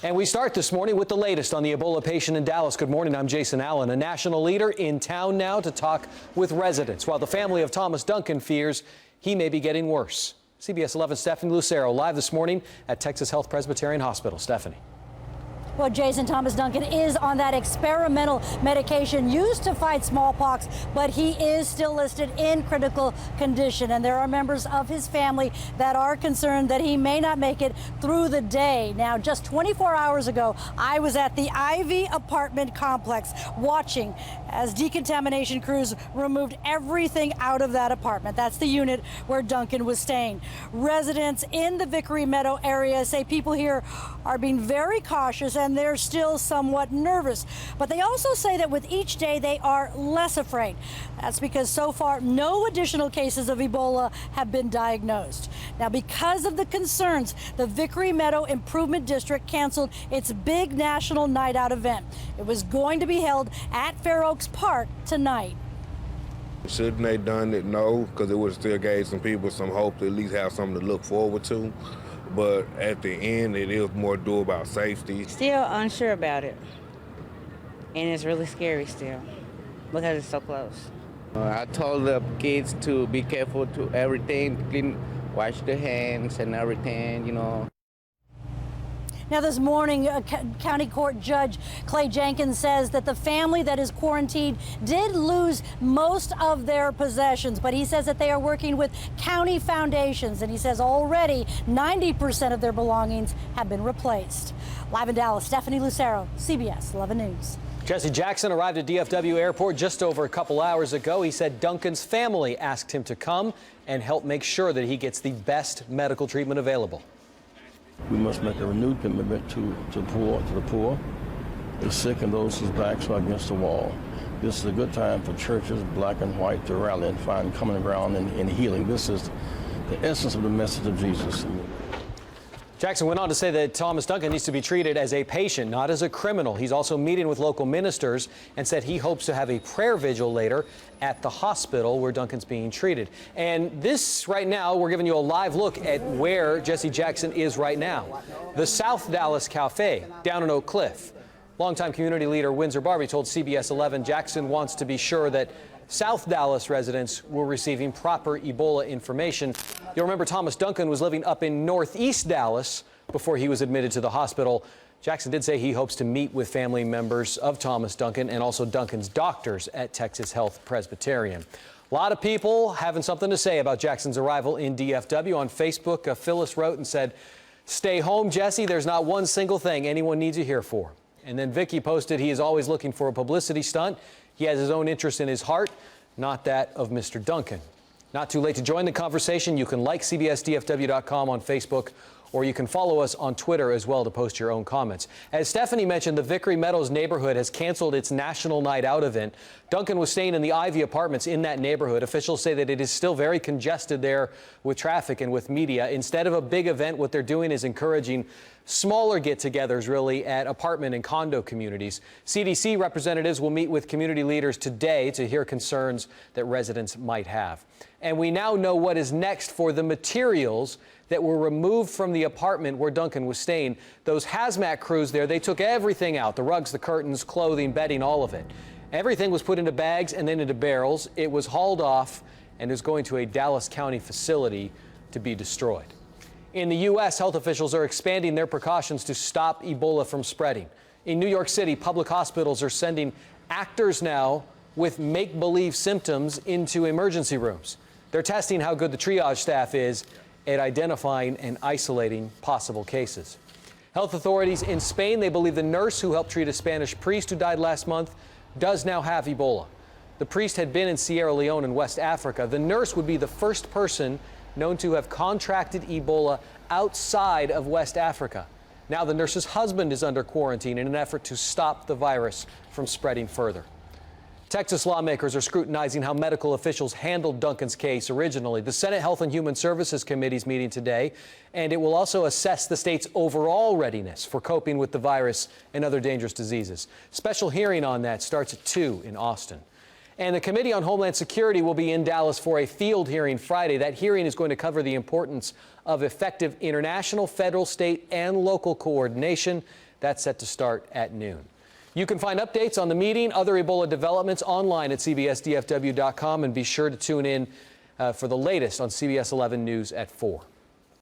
And we start this morning with the latest on the Ebola patient in Dallas. Good morning, I'm Jason Allen. A national leader in town now to talk with residents, while the family of Thomas Duncan fears he may be getting worse. CBS 11's Stephanie Lucero live this morning at Texas Health Presbyterian Hospital. Stephanie. Well, Jason, Thomas Duncan is on that experimental medication used to fight smallpox, but he is still listed in critical condition. And there are members of his family that are concerned that he may not make it through the day. Now, just 24 hours ago, I was at the Ivy apartment complex watching as decontamination crews removed everything out of that apartment. That's the unit where Duncan was staying. Residents in the Vickery Meadow area say people here are being very cautious and they're still somewhat nervous. But they also say that with each day they are less afraid. That's because so far no additional cases of Ebola have been diagnosed. Now, because of the concerns, the Vickery Meadow Improvement District canceled its big national night out event. It was going to be held at Fair Oaks Park tonight. Shouldn't they done it? No, because it would have still gave some people some hope to at least have something to look forward to. But at the end, it is more to do about safety. Still unsure about it. And it's really scary still because it's so close. I told the kids to be careful to everything, clean, wash their hands and everything, you know. Now, this morning, County Court Judge Clay Jenkins says that the family that is quarantined did lose most of their possessions, but he says that they are working with county foundations, and he says already 90% of their belongings have been replaced. Live in Dallas, Stephanie Lucero, CBS 11 News. Jesse Jackson arrived at DFW Airport just over a couple hours ago. He said Duncan's family asked him to come and help make sure that he gets the best medical treatment available. We must make a renewed commitment to the poor, the sick, and those whose backs are against the wall. This is a good time for churches, black and white, to rally and find common ground in healing. This is the essence of the message of Jesus. Jackson went on to say that Thomas Duncan needs to be treated as a patient, not as a criminal. He's also meeting with local ministers and said he hopes to have a prayer vigil later at the hospital where Duncan's being treated. And this right now, we're giving you a live look at where Jesse Jackson is right now. The South Dallas Cafe down in Oak Cliff. Longtime community leader Windsor Barbie told CBS 11 Jackson wants to be sure that South Dallas residents were receiving proper Ebola information. You'll remember Thomas Duncan was living up in Northeast Dallas before he was admitted to the hospital. Jackson did say he hopes to meet with family members of Thomas Duncan and also Duncan's doctors at Texas Health Presbyterian. A lot of people having something to say about Jackson's arrival in DFW. On Facebook, Phyllis wrote and said, "Stay home, Jesse. There's not one single thing anyone needs you here for." And then Vicky posted he is always looking for a publicity stunt. He has his own interest in his heart, not that of Mr. Duncan. Not too late to join the conversation. You can like CBSDFW.com on Facebook, or you can follow us on Twitter as well to post your own comments. As Stephanie mentioned, the Vickery Meadows neighborhood has canceled its National Night Out event. Duncan was staying in the Ivy apartments in that neighborhood. Officials say that it is still very congested there with traffic and with media. Instead of a big event, what they're doing is encouraging smaller get-togethers, really, at apartment and condo communities. CDC representatives will meet with community leaders today to hear concerns that residents might have. And we now know what is next for the materials that were removed from the apartment where Duncan was staying. Those hazmat crews there, they took everything out, the rugs, the curtains, clothing, bedding, all of it. Everything was put into bags and then into barrels. It was hauled off and is going to a Dallas County facility to be destroyed. In the U.S., health officials are expanding their precautions to stop Ebola from spreading. In New York City, public hospitals are sending actors now with make-believe symptoms into emergency rooms. They're testing how good the triage staff is at identifying and isolating possible cases. Health authorities in Spain, they believe the nurse who helped treat a Spanish priest who died last month does now have Ebola. The priest had been in Sierra Leone in West Africa. The nurse would be the first person known to have contracted Ebola outside of West Africa. Now the nurse's husband is under quarantine in an effort to stop the virus from spreading further. Texas lawmakers are scrutinizing how medical officials handled Duncan's case originally. The Senate Health and Human Services Committee is meeting today, and it will also assess the state's overall readiness for coping with the virus and other dangerous diseases. Special hearing on that starts at 2 in Austin. And the Committee on Homeland Security will be in Dallas for a field hearing Friday. That hearing is going to cover the importance of effective international, federal, state, and local coordination That's set to start at noon. You can find updates on the meeting, other Ebola developments online at cbsdfw.com, and be sure to tune in for the latest on CBS 11 News at 4.